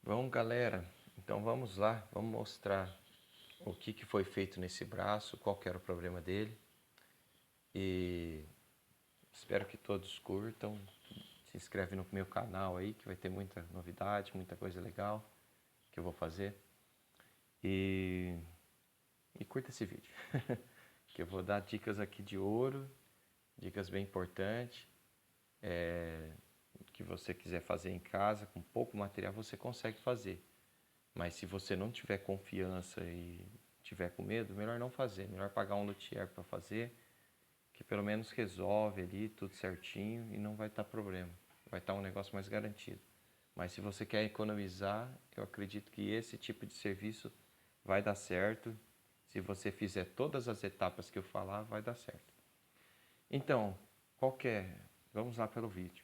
Bom, galera, então vamos lá, vamos mostrar o que foi feito nesse braço, qual que era o problema dele. E espero que todos curtam. Se inscreve no meu canal aí, que vai ter muita novidade, muita coisa legal que eu vou fazer. E curta esse vídeo, que eu vou dar dicas aqui de ouro, dicas bem importantes. Que você quiser fazer em casa, com pouco material, você consegue fazer. Mas se você não tiver confiança e tiver com medo, melhor não fazer. Melhor pagar um luthier para fazer, que pelo menos resolve ali tudo certinho e não vai estar problema. Vai estar um negócio mais garantido. Mas se você quer economizar, eu acredito que esse tipo de serviço vai dar certo. Se você fizer todas as etapas que eu falar, vai dar certo. Então, vamos lá para o vídeo.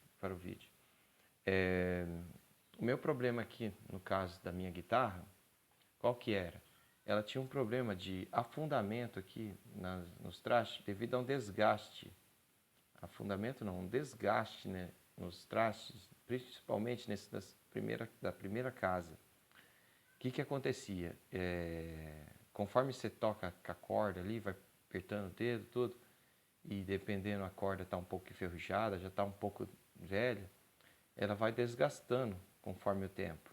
O meu problema aqui, no caso da minha guitarra, qual que era? Ela tinha um problema de afundamento aqui nos trastes devido a um desgaste. Afundamento não, um desgaste, né, nos trastes, principalmente da primeira casa. O que acontecia? Conforme você toca com a corda ali, vai apertando o dedo, tudo, e dependendo a corda está um pouco enferrujada, já está um pouco velha, ela vai desgastando conforme o tempo.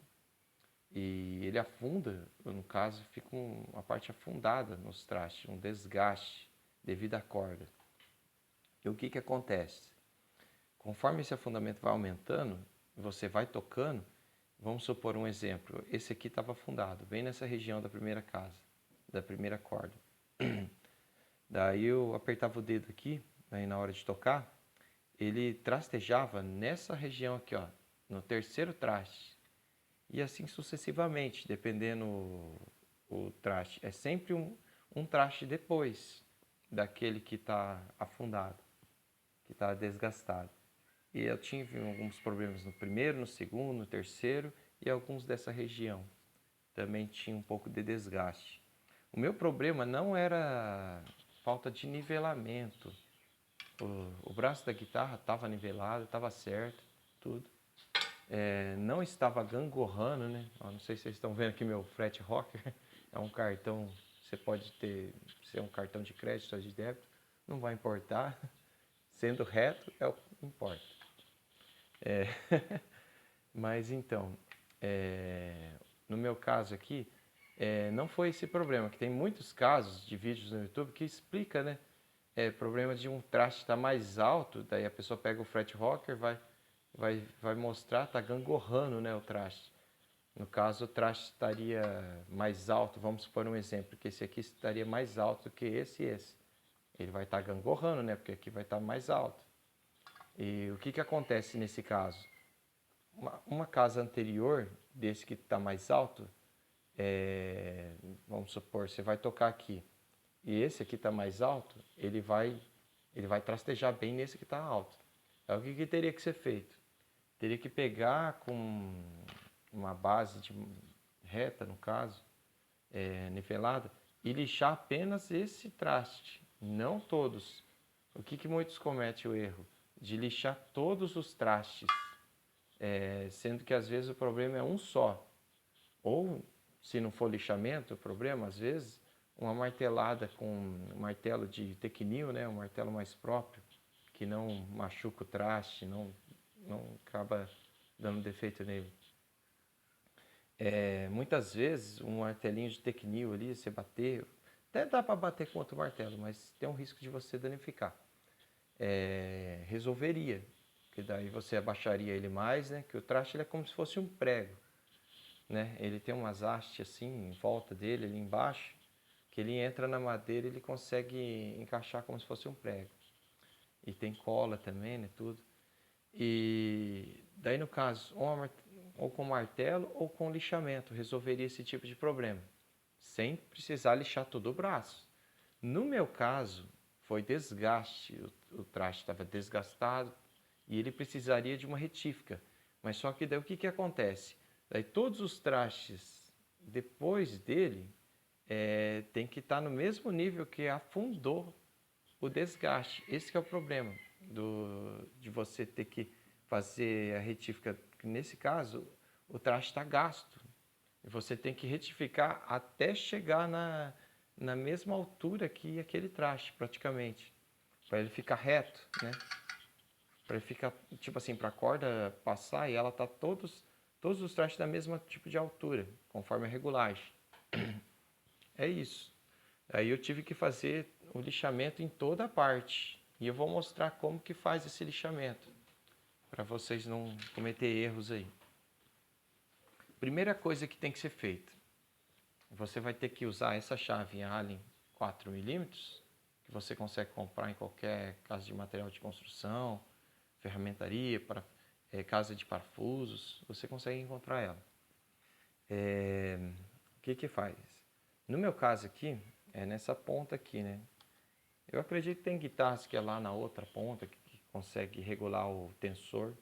E ele afunda, no caso, fica uma parte afundada nos trastes, um desgaste devido à corda. E o que acontece? Conforme esse afundamento vai aumentando, você vai tocando, vamos supor um exemplo, esse aqui estava afundado, bem nessa região da primeira casa, da primeira corda. Daí eu apertava o dedo aqui, aí na hora de tocar, ele trastejava nessa região aqui, ó, no terceiro traste. E assim sucessivamente, dependendo o traste. É sempre um traste depois daquele que está afundado, que está desgastado. E eu tive alguns problemas no primeiro, no segundo, no terceiro e alguns dessa região. Também tinha um pouco de desgaste. O meu problema não era falta de nivelamento. O braço da guitarra estava nivelado, estava certo, tudo. Não estava gangorrando, né? Não sei se vocês estão vendo aqui meu Fret Rocker. É um cartão, você pode ter, ser um cartão de crédito ou de débito, não vai importar. Sendo reto é o que importa. Mas então, no meu caso aqui, não foi esse problema, que tem muitos casos de vídeos no YouTube que explica, né? Problema de um traste estar mais alto, daí a pessoa pega o Fret Rocker, vai mostrar, tá gangorrando, né, o traste. No caso, o traste estaria mais alto, vamos supor um exemplo, que esse aqui estaria mais alto do que esse e esse. Ele vai estar gangorrando, né, porque aqui vai estar mais alto. E o que acontece nesse caso? Uma casa anterior, desse que está mais alto, vamos supor, você vai tocar aqui, e esse aqui está mais alto, ele vai trastejar bem nesse que está alto. Então, o que teria que ser feito? Teria que pegar com uma base reta, no caso, nivelada, e lixar apenas esse traste, não todos. O que muitos cometem o erro? De lixar todos os trastes, sendo que às vezes o problema é um só. Ou, se não for lixamento, o problema, às vezes, uma martelada com um martelo de Tecnil, né, um martelo mais próprio, que não machuca o traste, não acaba dando defeito nele. Muitas vezes um martelinho de Tecnil ali, você bater, até dá para bater com outro martelo, mas tem um risco de você danificar. Resolveria, porque daí você abaixaria ele mais, né? Que o traste ele é como se fosse um prego, né? Ele tem umas hastes assim em volta dele, ali embaixo, que ele entra na madeira e ele consegue encaixar como se fosse um prego. E tem cola também, né? Tudo. E daí no caso, ou com martelo ou com lixamento, resolveria esse tipo de problema, sem precisar lixar todo o braço. No meu caso, foi desgaste, o traste estava desgastado e ele precisaria de uma retífica. Mas só que daí o que acontece? Daí todos os trastes depois dele tem que estar no mesmo nível que afundou o desgaste. Esse que é o problema de você ter que fazer a retífica. Nesse caso, o traste está gasto, E você tem que retificar até chegar na mesma altura que aquele traste, praticamente. Para ele ficar reto, né? Para ele ficar, tipo assim, para a corda passar e ela tá todos os trastes da mesma tipo de altura, conforme a regulagem. É isso. Aí eu tive que fazer o lixamento em toda a parte. E eu vou mostrar como que faz esse lixamento, para vocês não cometer erros aí. Primeira coisa que tem que ser feita, você vai ter que usar essa chave Allen 4mm, que você consegue comprar em qualquer casa de material de construção, ferramentaria, para casa de parafusos, você consegue encontrar ela. O que faz? No meu caso aqui, é nessa ponta aqui, né? Eu acredito que tem guitarras que é lá na outra ponta, que consegue regular o tensor.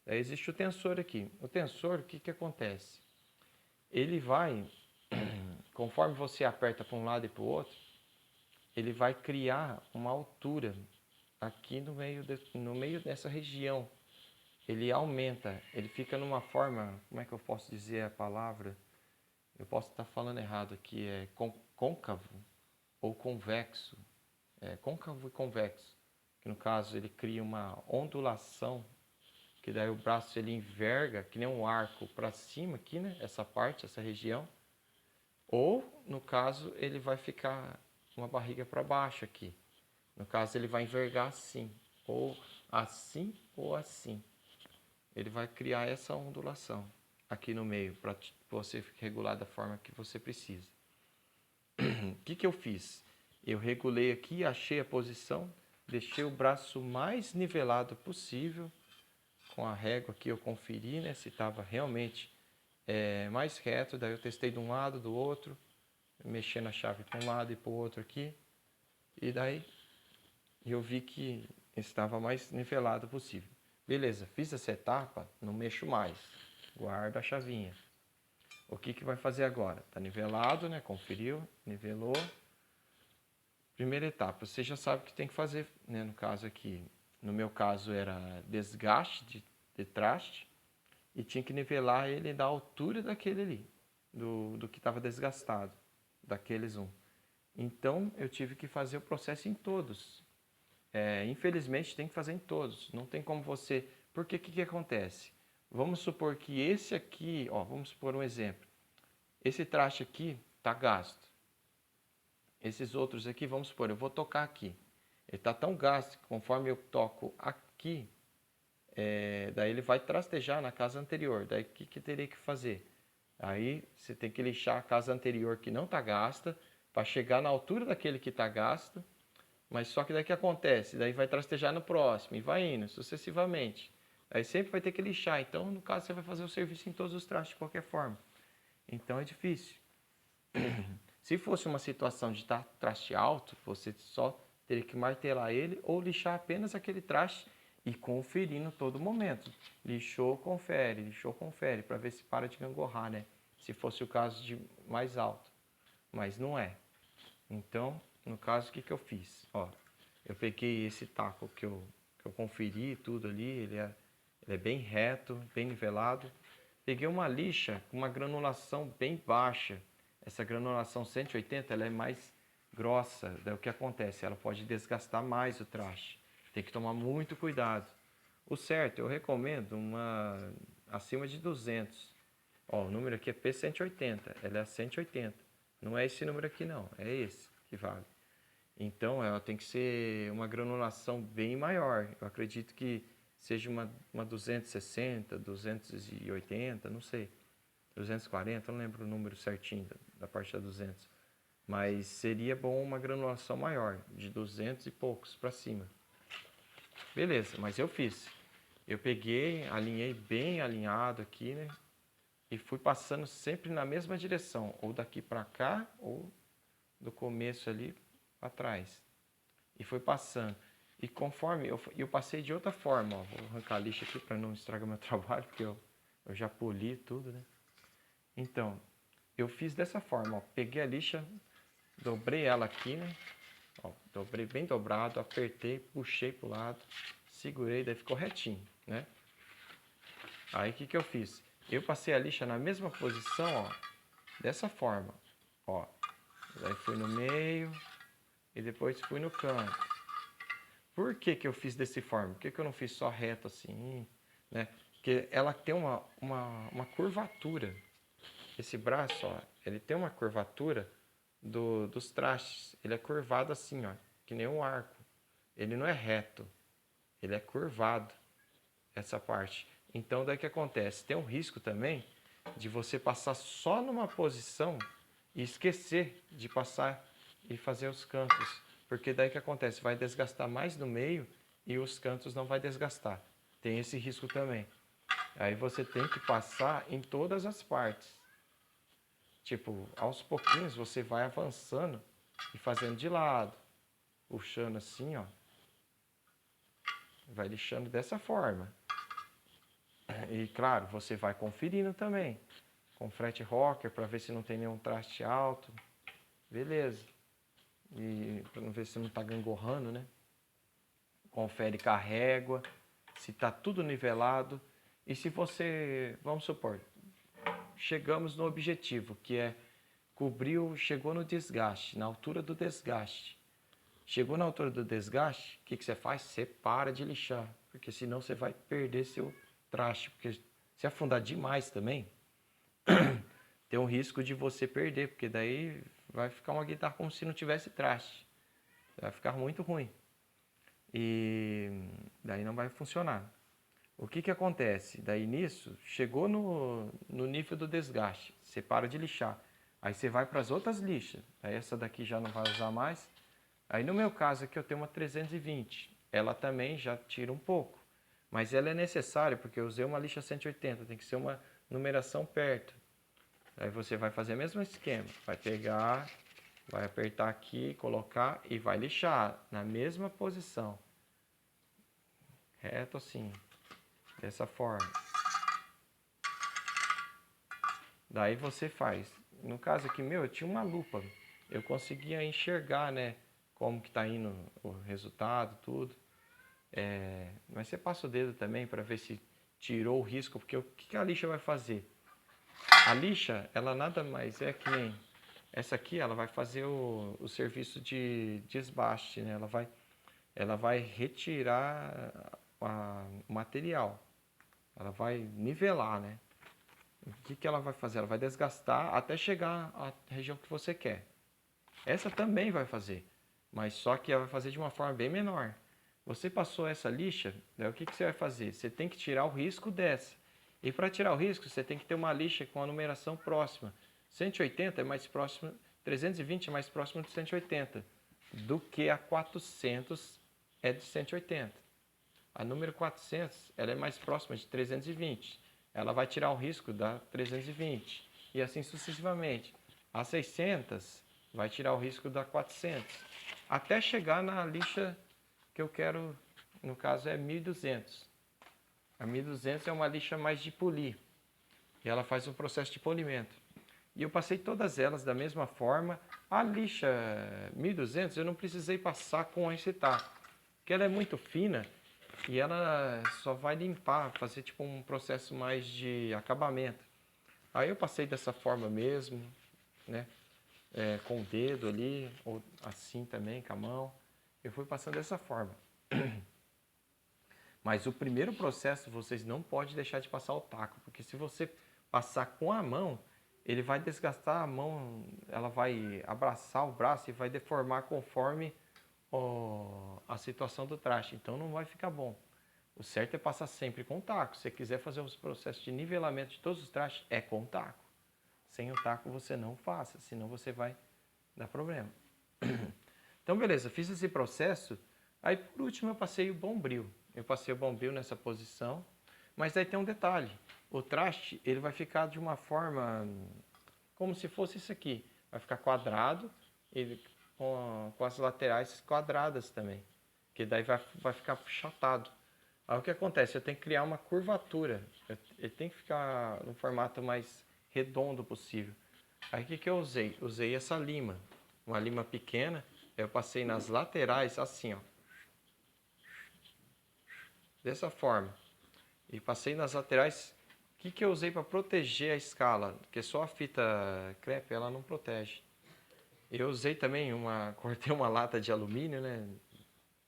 Daí existe o tensor aqui. O tensor, o que acontece? Ele vai, conforme você aperta para um lado e para o outro, ele vai criar uma altura aqui no meio dessa região. Ele aumenta, ele fica numa forma, como é que eu posso dizer a palavra? Eu posso estar falando errado aqui, é côncavo ou convexo. É côncavo e convexo, que no caso ele cria uma ondulação, que daí o braço ele enverga, que nem um arco para cima aqui, né? Essa parte, essa região. Ou, no caso, ele vai ficar uma barriga para baixo aqui. No caso, ele vai envergar assim, ou assim. Ele vai criar essa ondulação aqui no meio, para você regular da forma que você precisa. O que eu fiz? Eu regulei aqui, achei a posição, deixei o braço mais nivelado possível. Com a régua aqui eu conferi, né, se estava realmente mais reto. Daí eu testei de um lado, do outro, mexendo a chave para um lado e para o outro aqui. E daí eu vi que estava mais nivelado possível. Beleza, fiz essa etapa, não mexo mais. Guardo a chavinha. O que vai fazer agora? Está nivelado, né? Conferiu, nivelou. Primeira etapa, você já sabe o que tem que fazer, né? No caso aqui, no meu caso era desgaste de traste e tinha que nivelar ele da altura daquele ali, do que estava desgastado, daqueles um. Então eu tive que fazer o processo em todos. Infelizmente tem que fazer em todos, não tem como você... Porque o que acontece? Vamos supor que esse aqui, ó, vamos supor um exemplo. Esse traste aqui está gasto. Esses outros aqui, vamos supor, eu vou tocar aqui. Ele está tão gasto que conforme eu toco aqui, daí ele vai trastejar na casa anterior. Daí o que teria que fazer? Aí você tem que lixar a casa anterior que não está gasta, para chegar na altura daquele que está gasto. Mas só que daí o que acontece? Daí vai trastejar no próximo e vai indo sucessivamente. Aí sempre vai ter que lixar. Então, no caso, você vai fazer o serviço em todos os trastes de qualquer forma. Então é difícil. Se fosse uma situação de estar traste alto, você só teria que martelar ele ou lixar apenas aquele traste e conferir no todo momento. Lixou, confere, para ver se para de gangorrar, né? Se fosse o caso de mais alto. Mas não é. Então, no caso, o que eu fiz? Ó, eu peguei esse taco que eu conferi tudo ali, ele é bem reto, bem nivelado. Peguei uma lixa com uma granulação bem baixa. Essa granulação 180 ela é mais grossa. Daí o que acontece? Ela pode desgastar mais o traste. Tem que tomar muito cuidado. O certo, eu recomendo uma acima de 200. Ó, o número aqui é P180, ela é 180. Não é esse número aqui não, é esse que vale. Então ela tem que ser uma granulação bem maior. Eu acredito que seja uma 260, 280, não sei. 240, não lembro o número certinho da parte da 200. Mas seria bom uma granulação maior, de 200 e poucos para cima. Beleza, mas eu fiz. Eu peguei, alinhei bem alinhado aqui, né? E fui passando sempre na mesma direção, ou daqui para cá, ou do começo ali para trás. E fui passando. E conforme eu passei de outra forma, ó, vou arrancar a lixa aqui para não estragar meu trabalho, porque eu já poli tudo, né? Então, eu fiz dessa forma, ó, peguei a lixa, dobrei ela aqui, né? Ó, dobrei bem dobrado, apertei, puxei pro lado, segurei, daí ficou retinho, né? Aí o que eu fiz? Eu passei a lixa na mesma posição, ó, dessa forma, ó. Daí fui no meio e depois fui no canto. Por que que eu fiz dessa forma? Por que que eu não fiz só reto assim, né? Porque ela tem uma curvatura. Esse braço, ó, ele tem uma curvatura dos trastes. Ele é curvado assim, ó, que nem um arco. Ele não é reto, ele é curvado, essa parte. Então, daí que acontece? Tem um risco também de você passar só numa posição e esquecer de passar e fazer os cantos. Porque daí que acontece? Vai desgastar mais no meio e os cantos não vai desgastar. Tem esse risco também. Aí você tem que passar em todas as partes. Tipo, aos pouquinhos você vai avançando e fazendo de lado. Puxando assim, ó. Vai lixando dessa forma. E claro, você vai conferindo também. Com fret rocker para ver se não tem nenhum traste alto. Beleza. E para não ver se não está gangorrando, né? Confere com a régua, se está tudo nivelado. E se você, vamos supor, chegamos no objetivo, que é cobriu, chegou no desgaste, na altura do desgaste. Chegou na altura do desgaste, o que você faz? Você para de lixar, porque senão você vai perder seu traste. Porque se afundar demais também, tem um risco de você perder, porque daí vai ficar uma guitarra como se não tivesse traste. Vai ficar muito ruim. E daí não vai funcionar. O que acontece? Daí nisso, chegou no nível do desgaste, você para de lixar. Aí você vai para as outras lixas. Aí essa daqui já não vai usar mais. Aí no meu caso aqui eu tenho uma 320. Ela também já tira um pouco. Mas ela é necessária porque eu usei uma lixa 180. Tem que ser uma numeração perto. Aí você vai fazer o mesmo esquema. Vai pegar, vai apertar aqui, colocar e vai lixar na mesma posição. Reto assim. Dessa forma. Daí você faz. No caso aqui meu, eu tinha uma lupa. Eu conseguia enxergar, né? Como que tá indo o resultado, tudo. Mas você passa o dedo também para ver se tirou o risco, porque o que a lixa vai fazer? A lixa, ela nada mais é que nem essa aqui, ela vai fazer o serviço de desbaste, né? Ela vai retirar o material, ela vai nivelar, né? O que ela vai fazer? Ela vai desgastar até chegar à região que você quer. Essa também vai fazer, mas só que ela vai fazer de uma forma bem menor. Você passou essa lixa, né, o que você vai fazer? Você tem que tirar o risco dessa. E para tirar o risco, você tem que ter uma lixa com a numeração próxima. 180 é mais próximo, 320 é mais próximo de 180 do que a 400 é de 180. A número 400 ela é mais próxima de 320. Ela vai tirar o risco da 320 e assim sucessivamente. A 600 vai tirar o risco da 400 até chegar na lixa que eu quero, no caso é 1200. A 1200 é uma lixa mais de polir e ela faz um processo de polimento. E eu passei todas elas da mesma forma. A lixa 1200 eu não precisei passar com acetar, porque ela é muito fina e ela só vai limpar, fazer tipo um processo mais de acabamento. Aí eu passei dessa forma mesmo, né? Com o dedo ali, ou assim também, com a mão. Eu fui passando dessa forma. Mas o primeiro processo vocês não podem deixar de passar o taco, porque se você passar com a mão, ele vai desgastar a mão, ela vai abraçar o braço e vai deformar conforme a situação do traste. Então não vai ficar bom. O certo é passar sempre com o taco. Se você quiser fazer os processos de nivelamento de todos os trastes, é com o taco. Sem o taco você não faça, senão você vai dar problema. Então beleza, fiz esse processo. Aí por último eu passei o bombril. Eu passei o bombril nessa posição. Mas aí tem um detalhe. O traste ele vai ficar de uma forma como se fosse isso aqui. Vai ficar quadrado e com as laterais quadradas também. Que daí vai ficar achatado. Aí o que acontece? Eu tenho que criar uma curvatura. Ele tem que ficar no formato mais redondo possível. Aí o que eu usei? Usei essa lima. Uma lima pequena. Eu passei nas laterais assim, ó. Dessa forma. E passei nas laterais que eu usei para proteger a escala? Porque só a fita crepe ela não protege. Eu usei também cortei uma lata de alumínio, né?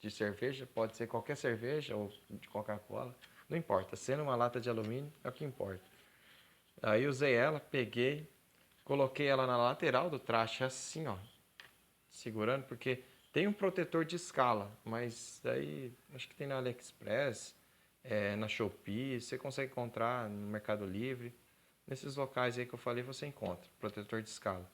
De cerveja, pode ser qualquer cerveja ou de Coca-Cola, não importa. Sendo uma lata de alumínio, é o que importa. Aí usei ela, peguei, coloquei ela na lateral do traste assim, ó, segurando, porque tem um protetor de escala, mas daí acho que tem na AliExpress, na Shopee, você consegue encontrar no Mercado Livre. Nesses locais aí que eu falei você encontra, protetor de escala.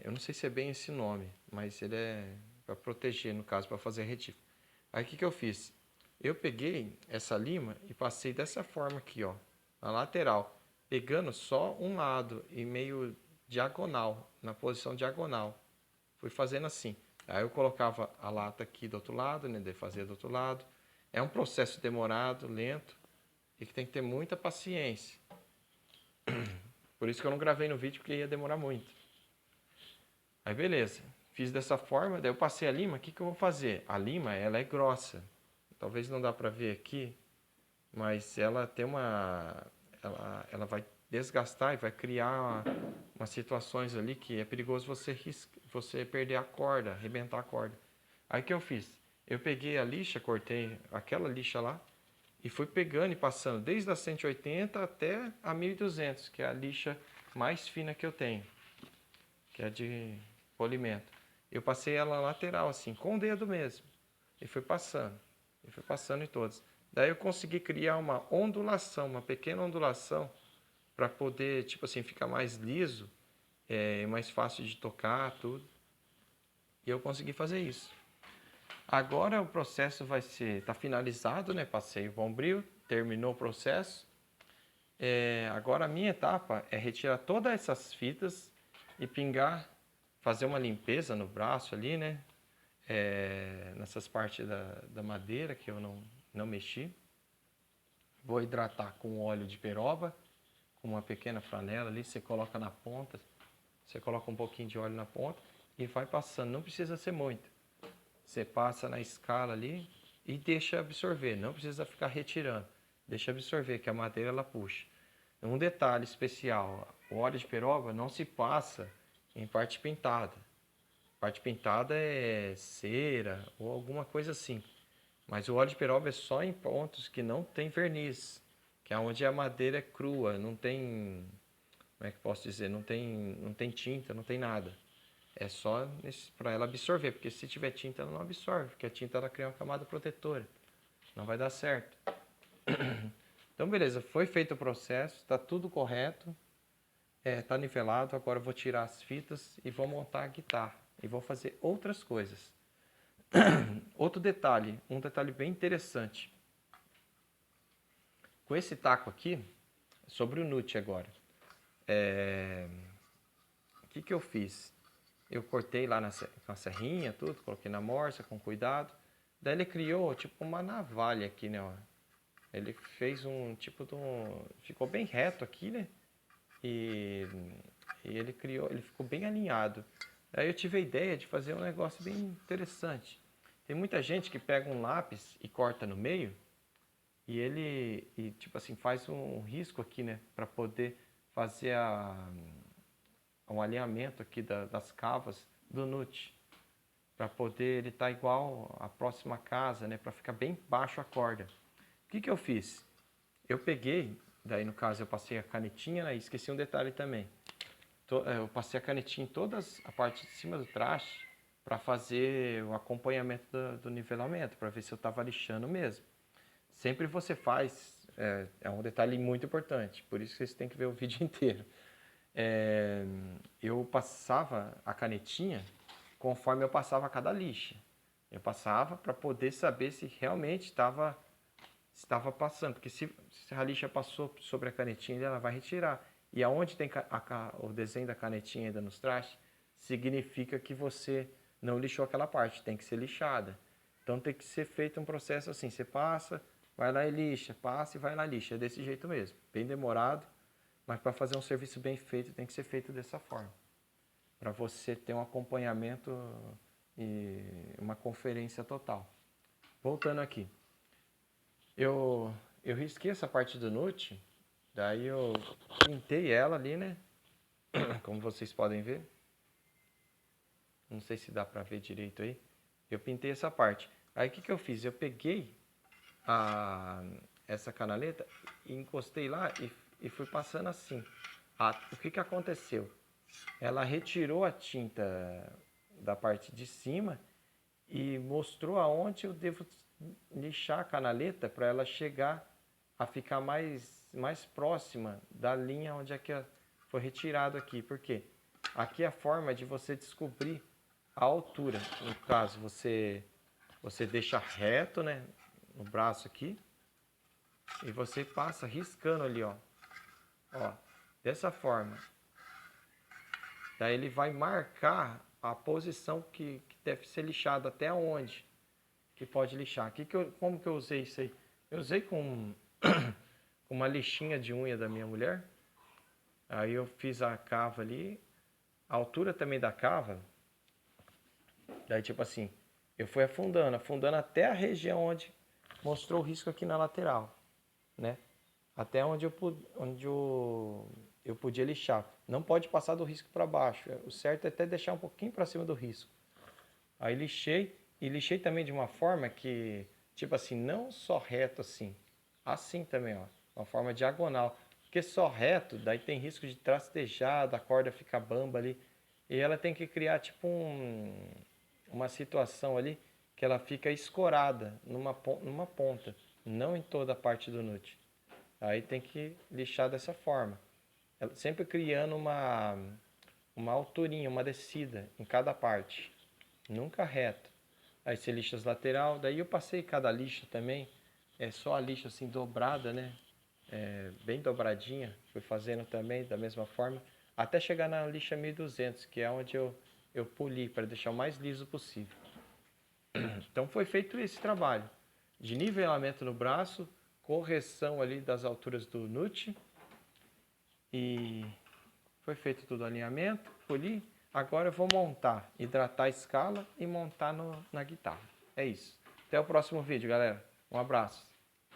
Eu não sei se é bem esse nome, mas ele é para proteger, no caso, para fazer retífica. Aí o que eu fiz? Eu peguei essa lima e passei dessa forma aqui, ó, na lateral, pegando só um lado e meio diagonal, na posição diagonal. Fui fazendo assim. Aí eu colocava a lata aqui do outro lado, né, de fazer do outro lado. É um processo demorado, lento e que tem que ter muita paciência. Por isso que eu não gravei no vídeo, porque ia demorar muito. Aí beleza, fiz dessa forma, daí eu passei a lima, o que eu vou fazer? A lima, ela é grossa, talvez não dá pra ver aqui, mas ela tem ela vai desgastar e vai criar umas situações ali que é perigoso você perder a corda, arrebentar a corda. Aí o que eu fiz? Eu peguei a lixa, cortei aquela lixa lá e fui pegando e passando desde a 180 até a 1200, que é a lixa mais fina que eu tenho, que é de polimento. Eu passei ela lateral assim, com o dedo mesmo, e fui passando em todas. Daí eu consegui criar uma ondulação, uma pequena ondulação, para poder, tipo assim, ficar mais liso, mais fácil de tocar, tudo. E eu consegui fazer isso. Agora o processo vai ser, tá finalizado, né? Passei o bombril, terminou o processo. Agora a minha etapa é retirar todas essas fitas e pingar, fazer uma limpeza no braço ali, né? Nessas partes da madeira que eu não mexi. Vou hidratar com óleo de peroba, com uma pequena flanela ali, você coloca na ponta, você coloca um pouquinho de óleo na ponta e vai passando, não precisa ser muito. Você passa na escala ali e deixa absorver, não precisa ficar retirando. Deixa absorver, que a madeira ela puxa. Um detalhe especial, o óleo de peroba não se passa em parte pintada. Parte pintada é cera ou alguma coisa assim. Mas o óleo de peroba é só em pontos que não tem verniz, que é onde a madeira é crua, não tem, como é que posso dizer, não tem tinta, não tem nada. É só para ela absorver, porque se tiver tinta ela não absorve, porque a tinta ela cria uma camada protetora. Não vai dar certo. Então beleza, foi feito o processo, está tudo correto, está nivelado. Agora eu vou tirar as fitas e vou montar a guitarra e vou fazer outras coisas. Outro detalhe, um detalhe bem interessante. Com esse taco aqui, sobre o nut agora, o que eu fiz? Eu cortei lá com a serrinha, tudo, coloquei na morsa com cuidado. Daí ele criou tipo uma navalha aqui, né? Ó. Ele fez um tipo de um... Ficou bem reto aqui, né? E ele ficou bem alinhado. Aí eu tive a ideia de fazer um negócio bem interessante. Tem muita gente que pega um lápis e corta no meio e tipo assim, faz um risco aqui, né? Para poder fazer um alinhamento aqui das cavas do nut. Para poder ele estar igual à próxima casa, né? Para ficar bem baixo a corda. O que eu fiz? Eu peguei, daí no caso eu passei a canetinha, né? Esqueci um detalhe também. Eu passei a canetinha em toda a parte de cima do traste para fazer o acompanhamento do nivelamento, para ver se eu estava lixando mesmo. Sempre você faz, é um detalhe muito importante, por isso que vocês têm que ver o vídeo inteiro. Eu passava a canetinha conforme eu passava cada lixa. Eu passava para poder saber se realmente estava passando, porque se a lixa passou sobre a canetinha, ela vai retirar. E aonde tem o desenho da canetinha ainda nos trastes, significa que você não lixou aquela parte, tem que ser lixada. Então tem que ser feito um processo assim, você passa, vai lá e lixa, passa e vai lá e lixa. É desse jeito mesmo, bem demorado, mas para fazer um serviço bem feito tem que ser feito dessa forma. Para você ter um acompanhamento e uma conferência total. Voltando aqui. Eu risquei essa parte do nut Daí eu pintei ela ali, né? Como vocês podem ver. Não sei se dá pra ver direito aí. Eu pintei essa parte. Aí o que eu fiz? Eu peguei essa canaleta e encostei lá e fui passando assim. O que aconteceu? Ela retirou a tinta da parte de cima e mostrou aonde eu devo lixar a canaleta para ela chegar a ficar mais próxima da linha onde é que foi retirado aqui. Por quê? Aqui é a forma de você descobrir a altura. No caso, você deixa reto, né, no braço aqui e você passa riscando ali, ó, dessa forma. Daí ele vai marcar a posição que deve ser lixado, até onde que pode lixar. Como que eu usei isso aí? Eu usei com uma lixinha de unha da minha mulher. Aí eu fiz a cava ali, a altura também da cava. Daí tipo assim, eu fui afundando até a região onde mostrou o risco aqui na lateral, né? Até onde eu podia lixar. Não pode passar do risco para baixo. O certo é até deixar um pouquinho para cima do risco. Aí lixei, e lixei também de uma forma que, tipo assim, não só reto assim. Assim também, ó. Uma forma diagonal. Porque só reto, daí tem risco de trastejar, da corda ficar bamba ali. E ela tem que criar tipo uma situação ali que ela fica escorada numa ponta, não em toda a parte do nut. Aí tem que lixar dessa forma. Sempre criando uma alturinha, uma descida em cada parte. Nunca reto. Aí você lixa as lateral. Daí eu passei cada lixa também. É só a lixa assim dobrada, né? Bem dobradinha. Fui fazendo também da mesma forma. Até chegar na lixa 1200, que é onde eu poli para deixar o mais liso possível. Então foi feito esse trabalho de nivelamento no braço, correção ali das alturas do nut e foi feito todo o alinhamento, poli. Agora eu vou montar, hidratar a escala e montar na guitarra. É isso. Até o próximo vídeo, galera. Um abraço.